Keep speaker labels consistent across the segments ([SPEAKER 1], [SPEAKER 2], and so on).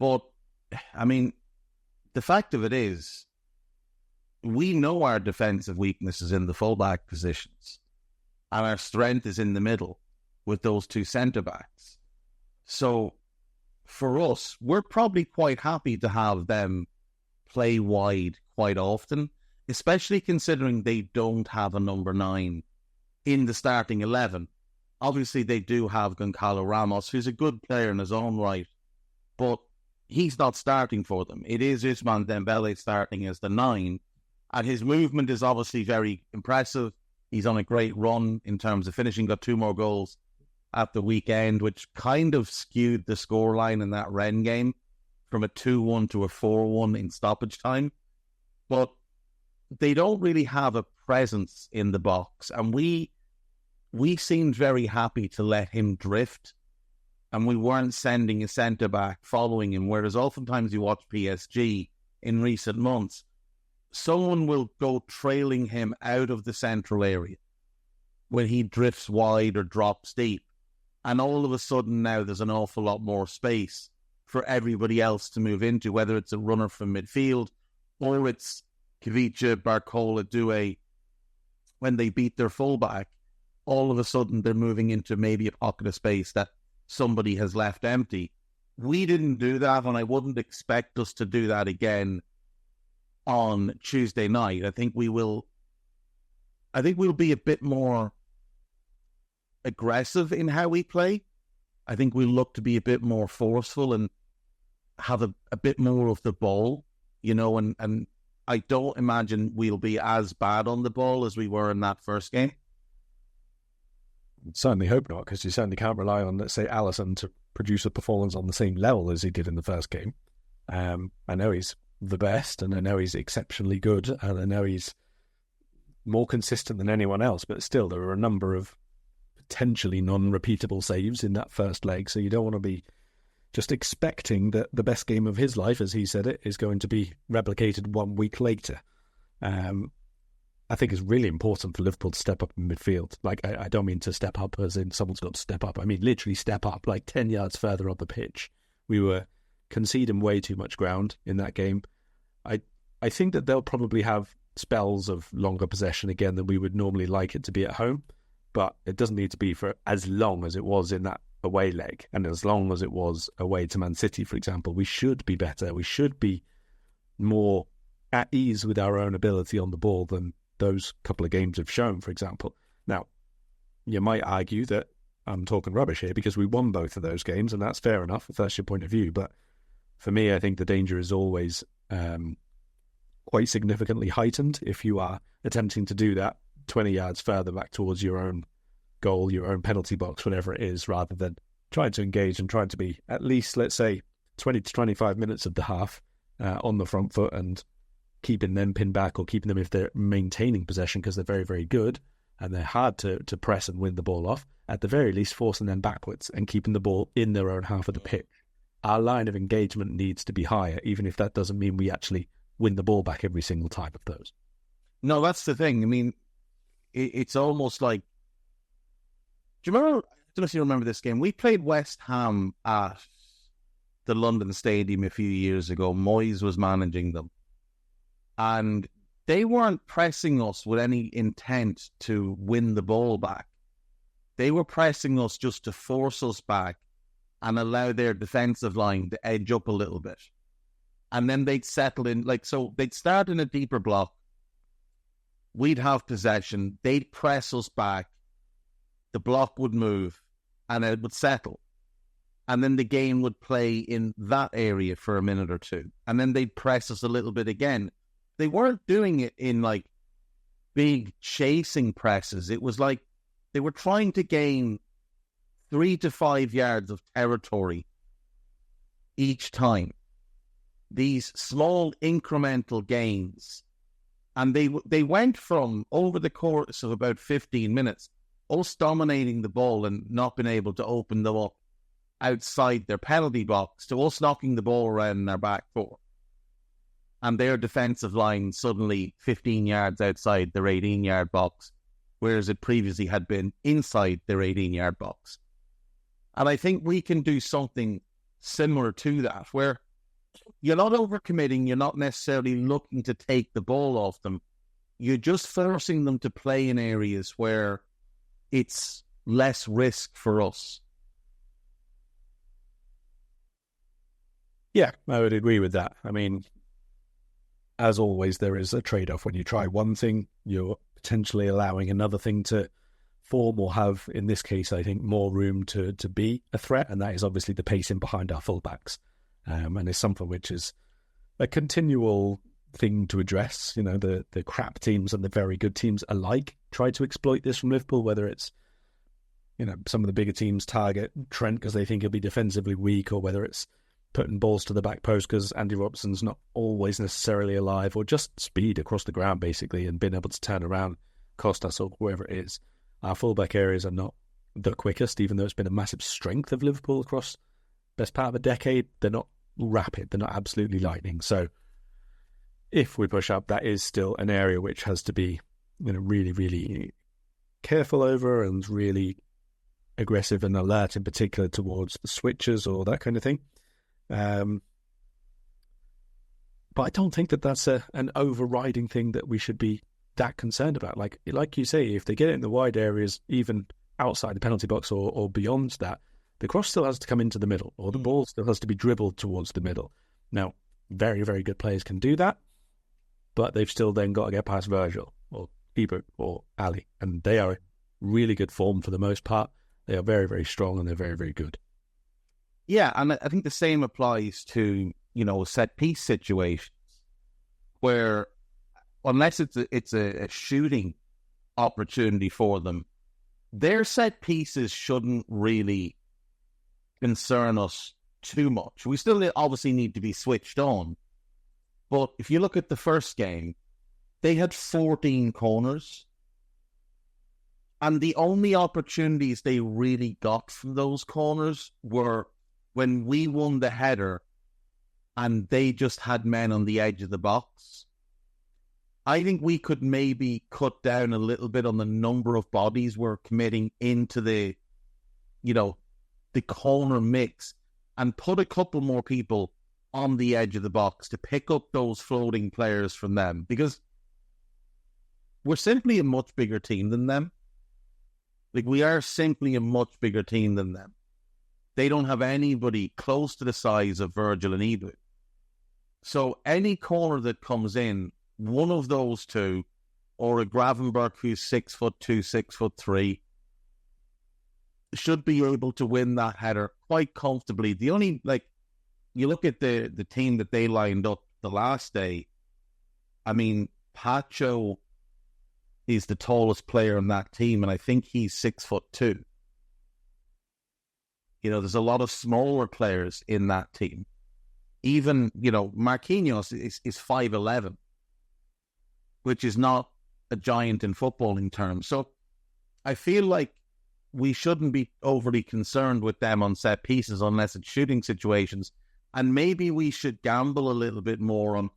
[SPEAKER 1] But, I mean, the fact of it is, we know our defensive weaknesses in the fullback positions, and our strength is in the middle with those two centre-backs. So, for us, we're probably quite happy to have them play wide quite often, especially considering they don't have a number 9 in the starting 11. Obviously, they do have Goncalo Ramos, who's a good player in his own right, but he's not starting for them. It is Ousmane Dembele starting as the 9, and his movement is obviously very impressive. He's on a great run in terms of finishing, got 2 more goals at the weekend, which kind of skewed the scoreline in that Rennes game from a 2-1 to a 4-1 in stoppage time. But they don't really have a presence in the box, and we seemed very happy to let him drift, and we weren't sending a centre-back following him, whereas oftentimes you watch PSG in recent months, someone will go trailing him out of the central area when he drifts wide or drops deep. And all of a sudden now there's an awful lot more space for everybody else to move into, whether it's a runner from midfield or it's Kavicha, Barcola, Doué. When they beat their fullback, all of a sudden they're moving into maybe a pocket of space that somebody has left empty. We didn't do that, and I wouldn't expect us to do that again on Tuesday night. I think we'll be a bit more aggressive in how we play. I think we'll look to be a bit more forceful and have a bit more of the ball, and I don't imagine we'll be as bad on the ball as we were in that first game.
[SPEAKER 2] Certainly hope not, because you certainly can't rely on, let's say, Alisson to produce a performance on the same level as he did in the first game. I know he's the best, and I know he's exceptionally good, and I know he's more consistent than anyone else, but still there are a number of potentially non-repeatable saves in that first leg, so you don't want to be just expecting that the best game of his life, as he said it, is going to be replicated 1 week later. I think it's really important for Liverpool to step up in midfield. Like, I don't mean to step up as in someone's got to step up. I mean literally step up, like 10 yards further up the pitch. We were conceding way too much ground in that game. I think that they'll probably have spells of longer possession again than we would normally like it to be at home, but it doesn't need to be for as long as it was in that away leg, and as long as it was away to Man City, for example. We should be better. We should be more at ease with our own ability on the ball than those couple of games have shown, for example. Now, you might argue that I'm talking rubbish here because we won both of those games, and that's fair enough if that's your point of view. But for me, I think the danger is always quite significantly heightened if you are attempting to do that 20 yards further back towards your own goal, your own penalty box, whatever it is, rather than trying to engage and trying to be at least, let's say, 20 to 25 minutes of the half on the front foot and keeping them pinned back, or keeping them, if they're maintaining possession, because they're very, very good and they're hard to press and win the ball off, at the very least forcing them backwards and keeping the ball in their own half of the pitch. Our line of engagement needs to be higher, even if that doesn't mean we actually win the ball back every single time of those.
[SPEAKER 1] No, that's the thing. I mean, it's almost like, do you remember, I don't know if you remember this game, we played West Ham at the London Stadium a few years ago. Moyes was managing them, and they weren't pressing us with any intent to win the ball back. They were pressing us just to force us back and allow their defensive line to edge up a little bit. And then they'd settle in, so they'd start in a deeper block. We'd have possession. They'd press us back. The block would move and it would settle. And then the game would play in that area for a minute or two. And then they'd press us a little bit again. They weren't doing it in big chasing presses. It was like they were trying to gain 3 to 5 yards of territory each time. These small incremental gains. And they went from, over the course of about 15 minutes, us dominating the ball and not being able to open them up outside their penalty box, to us knocking the ball around in their back four. And their defensive line suddenly 15 yards outside their 18-yard box, whereas it previously had been inside their 18-yard box. And I think we can do something similar to that, where you're not overcommitting. You're not necessarily looking to take the ball off them. You're just forcing them to play in areas where it's less risk for us.
[SPEAKER 2] Yeah, I would agree with that. I mean, as always, there is a trade-off. When you try one thing, you're potentially allowing another thing to form or have, in this case, I think, more room to be a threat, and that is obviously the pacing behind our fullbacks. And it's something which is a continual thing to address. You know, the crap teams and the very good teams alike try to exploit this from Liverpool, whether it's, you know, some of the bigger teams target Trent because they think he'll be defensively weak, or whether it's putting balls to the back post because Andy Robertson's not always necessarily alive, or just speed across the ground, basically, and being able to turn around, Costas or whoever it is. Our fullback areas are not the quickest, even though it's been a massive strength of Liverpool across best part of a decade. They're not rapid. They're not absolutely lightning. So if we push up, that is still an area which has to be, you know, really, really careful over, and really aggressive and alert, in particular towards the switches or that kind of thing. But I don't think that that's an overriding thing that we should be that concerned about. Like you say, if they get it in the wide areas, even outside the penalty box or beyond that, the cross still has to come into the middle, or the ball still has to be dribbled towards the middle. Now, very, very good players can do that, but they've still then got to get past Virgil or Ebert or Ali, and they are really good form for the most part. They are very, very strong, and they're very, very good.
[SPEAKER 1] Yeah, and I think the same applies to, you know, set-piece situations where, unless it's a shooting opportunity for them, their set pieces shouldn't really concern us too much. We still obviously need to be switched on. But if you look at the first game, they had 14 corners. And the only opportunities they really got from those corners were when we won the header and they just had men on the edge of the box. I think we could maybe cut down a little bit on the number of bodies we're committing into the, you know, the corner mix, and put a couple more people on the edge of the box to pick up those floating players from them, because we're simply a much bigger team than them. Like, we are simply a much bigger team than them. They don't have anybody close to the size of Virgil and Ebu. So any corner that comes in, one of those two, or a Gravenberch who's 6'2", 6'3", should be able to win that header quite comfortably. The only, like, you look at the team that they lined up the last day, I mean, Pacho is the tallest player on that team, and I think he's 6'2". You know, there's a lot of smaller players in that team. Even, you know, Marquinhos is 5'11", which is not a giant in footballing terms. So I feel like we shouldn't be overly concerned with them on set pieces unless it's shooting situations. And maybe we should gamble a little bit more on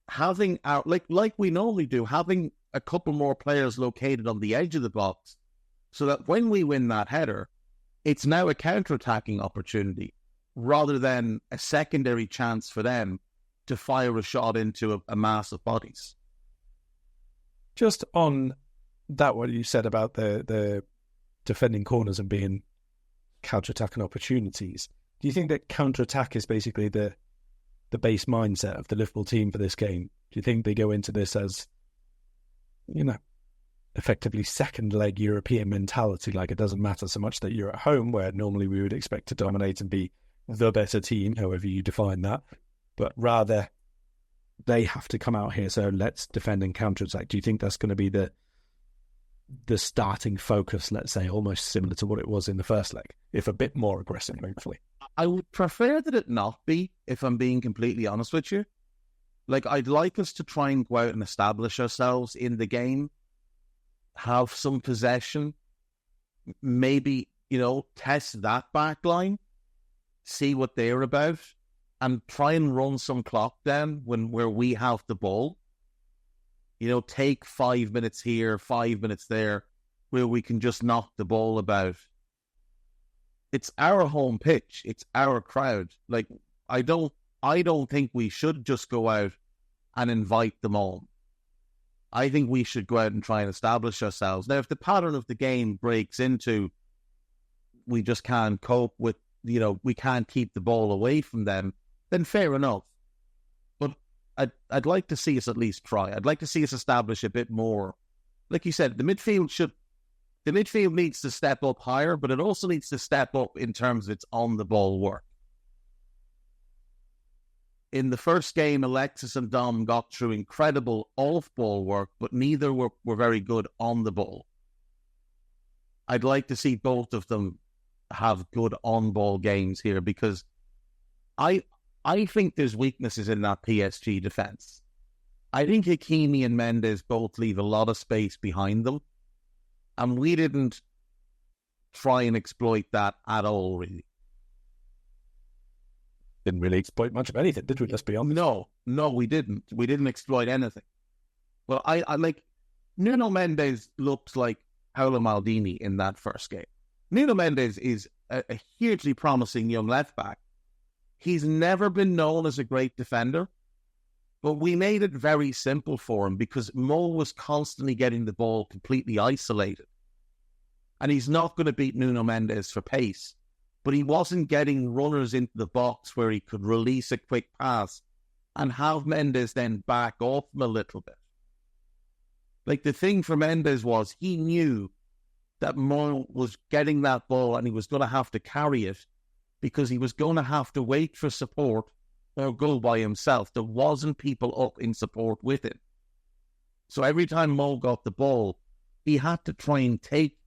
[SPEAKER 1] having our, like we normally do, having a couple more players located on the edge of the box, so that when we win that header, it's now a counter-attacking opportunity rather than a secondary chance for them to fire a shot into a mass of bodies.
[SPEAKER 2] Just on that, what you said about the defending corners and being counter-attacking opportunities, do you think that counter-attack is basically the base mindset of the Liverpool team for this game? Do you think they go into this as, you know, effectively second leg European mentality, like it doesn't matter so much that you're at home, where normally we would expect to dominate and be the better team, however you define that, but rather they have to come out here, so let's defend and counter-attack? Do you think that's going to be the starting focus, let's say, almost similar to what it was in the first leg, if a bit more aggressive, hopefully?
[SPEAKER 1] I would prefer that it not be, if I'm being completely honest with you. Like, I'd like us to try and go out and establish ourselves in the game, have some possession, maybe, you know, test that back line, see what they're about, and try and run some clock down where we have the ball. You know, take 5 minutes here, 5 minutes there, where we can just knock the ball about. It's our home pitch. It's our crowd. Like, I don't I don't think we should just go out and invite them on. I think we should go out and try and establish ourselves. Now, if the pattern of the game breaks into we just can't cope with, we can't keep the ball away from them, then fair enough. But I'd like to see us at least try. I'd like to see us establish a bit more. Like you said, the midfield needs to step up higher, but it also needs to step up in terms of its on-the-ball work. In the first game, Alexis and Dom got through incredible off-ball work, but neither were very good on the ball. I'd like to see both of them have good on-ball games here, because I think there's weaknesses in that PSG defence. I think Hakimi and Mendes both leave a lot of space behind them, and we didn't try and exploit that at all, really.
[SPEAKER 2] Didn't really exploit much of anything, did we? Let's be honest.
[SPEAKER 1] No, we didn't. We didn't exploit anything. Well, I like Nuno Mendes looked like Paolo Maldini in that first game. Nuno Mendes is a hugely promising young left back. He's never been known as a great defender, but we made it very simple for him because Mo was constantly getting the ball completely isolated. And he's not going to beat Nuno Mendes for pace, but he wasn't getting runners into the box where he could release a quick pass and have Mendes then back off him a little bit. Like, the thing for Mendes was he knew that Mo was getting that ball and he was going to have to carry it because he was going to have to wait for support or go by himself. There wasn't people up in support with him. So every time Mo got the ball, he had to try and take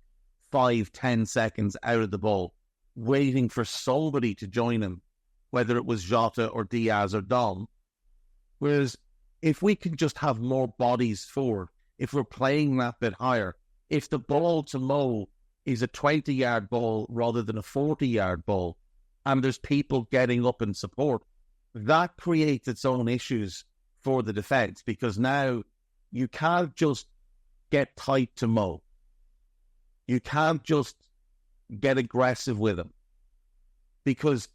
[SPEAKER 1] 5-10 seconds out of the ball, waiting for somebody to join him, whether it was Jota or Diaz or Dom. Whereas if we can just have more bodies forward, if we're playing that bit higher, if the ball to Mo is a 20-yard ball rather than a 40-yard ball, and there's people getting up in support, that creates its own issues for the defence, because now you can't just get tight to Mo. You can't just get aggressive with him because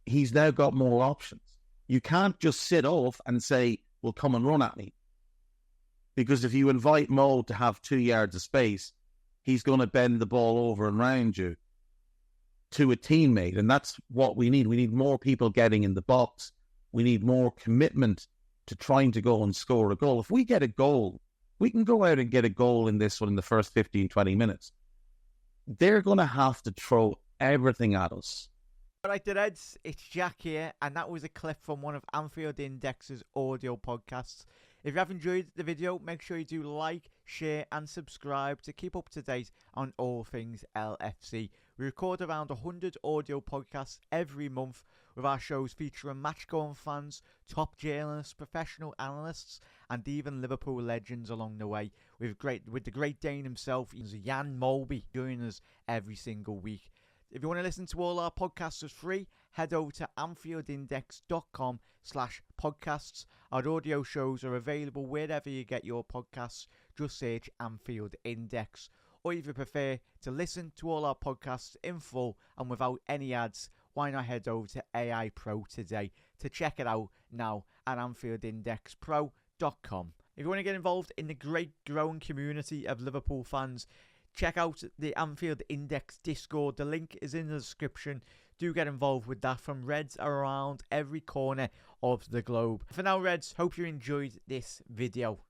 [SPEAKER 1] he's now got more options. You can't just sit off and say, well, come and run at me. Because if you invite Mo to have 2 yards of space, he's going to bend the ball over and round you to a teammate. And that's what we need. We need more people getting in the box. We need more commitment to trying to go and score a goal. If we get a goal, we can go out and get a goal in this one in the first 15, 20 minutes. They're going to have to throw everything at us.
[SPEAKER 3] All right, the Reds, it's Jack here, and that was a clip from one of Anfield Index's audio podcasts. If you have enjoyed the video, make sure you do like, share and subscribe to keep up to date on all things LFC. We record around 100 audio podcasts every month, with our shows featuring match-going fans, top journalists, professional analysts and even Liverpool legends along the way. With the great Dane himself, Jan Molby, joining us every single week. If you want to listen to all our podcasts for free, head over to anfieldindex.com/podcasts. Our audio shows are available wherever you get your podcasts. Just search Anfield Index. Or if you prefer to listen to all our podcasts in full and without any ads, why not head over to AI Pro today to check it out now at AnfieldIndexPro.com. If you want to get involved in the great growing community of Liverpool fans, check out the Anfield Index Discord. The link is in the description. Do get involved with that from Reds around every corner of the globe. For now, Reds, hope you enjoyed this video.